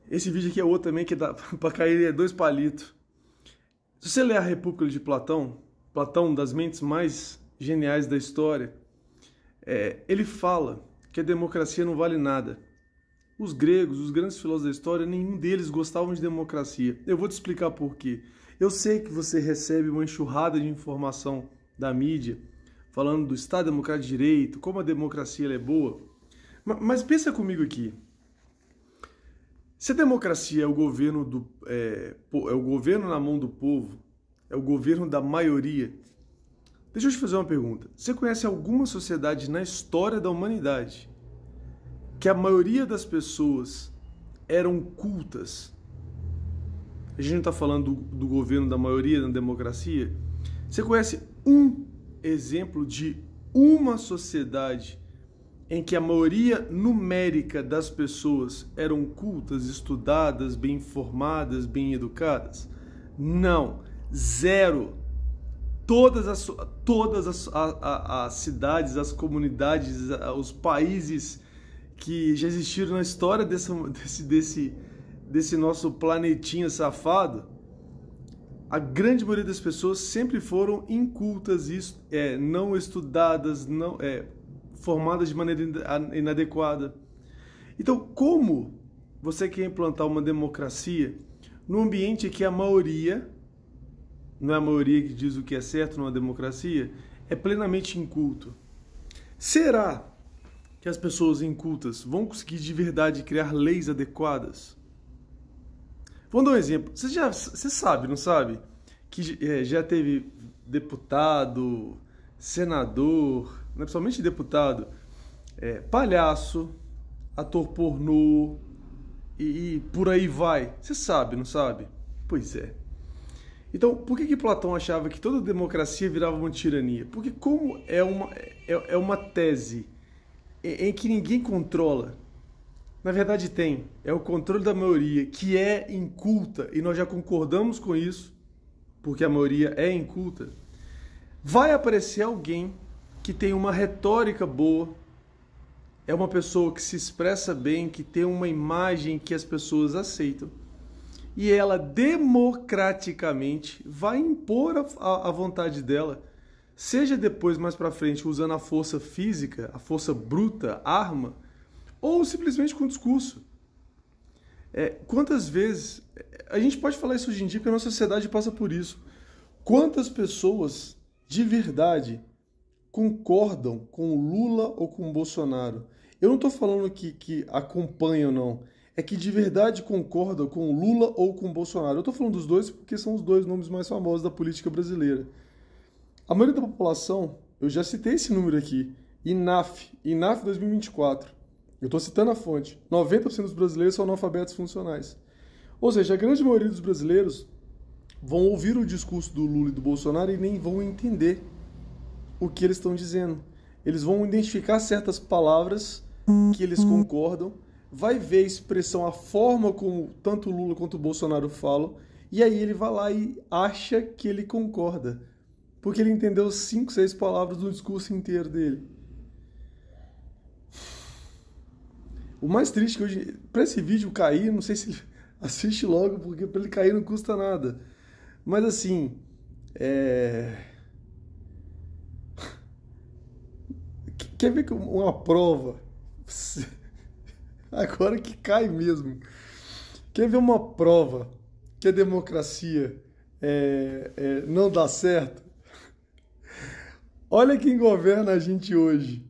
Esse vídeo aqui é outro também que dá para cair dois palitos. Se você ler a República de Platão, Platão, das mentes mais geniais da história, ele fala que a democracia não vale nada. Os gregos, os grandes filósofos da história, nenhum deles gostavam de democracia. Eu vou te explicar por quê. Eu sei que você recebe uma enxurrada de informação da mídia, falando do Estado Democrático de Direito, como a democracia é boa. Mas pensa comigo aqui. Se a democracia é o governo o governo na mão do povo, é o governo da maioria, deixa eu te fazer uma pergunta. Você conhece alguma sociedade na história da humanidade que a maioria das pessoas eram cultas? A gente não está falando do governo da maioria na democracia. Você conhece um exemplo de uma sociedade em que a maioria numérica das pessoas eram cultas, estudadas, bem informadas, bem educadas? Não. Zero. Todas as cidades, as comunidades, os países que já existiram na história desse nosso planetinha safado, a grande maioria das pessoas sempre foram incultas, não estudadas, formadas de maneira inadequada. Então, como você quer implantar uma democracia num ambiente que a maioria, não é a maioria que diz o que é certo numa democracia, é plenamente inculto? Será que as pessoas incultas vão conseguir de verdade criar leis adequadas? Vamos dar um exemplo. Você sabe, não sabe? Que já teve deputado, senador, principalmente deputado, palhaço, ator pornô e por aí vai. Você sabe, não sabe? Pois é. Então, por que Platão achava que toda democracia virava uma tirania? Porque como é uma tese em que ninguém controla, na verdade é o controle da maioria, que é inculta, e nós já concordamos com isso, porque a maioria é inculta, vai aparecer alguém que tem uma retórica boa, é uma pessoa que se expressa bem, que tem uma imagem que as pessoas aceitam, e ela democraticamente vai impor a vontade dela, seja depois, mais pra frente, usando a força física, a força bruta, arma, ou simplesmente com discurso. Quantas vezes... A gente pode falar isso hoje em dia, porque a nossa sociedade passa por isso. Quantas pessoas, de verdade, concordam com o Lula ou com o Bolsonaro? Eu não estou falando que acompanham, não. É que de verdade concordam com o Lula ou com o Bolsonaro. Eu estou falando dos dois porque são os dois nomes mais famosos da política brasileira. A maioria da população, eu já citei esse número aqui, INAF 2024. Eu estou citando a fonte. 90% dos brasileiros são analfabetos funcionais. Ou seja, a grande maioria dos brasileiros vão ouvir o discurso do Lula e do Bolsonaro e nem vão entender o que eles estão dizendo. Eles vão identificar certas palavras que eles concordam, vai ver a expressão, a forma como tanto o Lula quanto o Bolsonaro falam, e aí ele vai lá e acha que ele concorda, porque ele entendeu 5, 6 palavras do discurso inteiro dele. O mais triste que hoje, para esse vídeo cair, não sei se ele assiste logo, porque para ele cair não custa nada. Mas assim, quer ver uma prova? Agora que cai mesmo. Quer ver uma prova que a democracia não dá certo? Olha quem governa a gente hoje.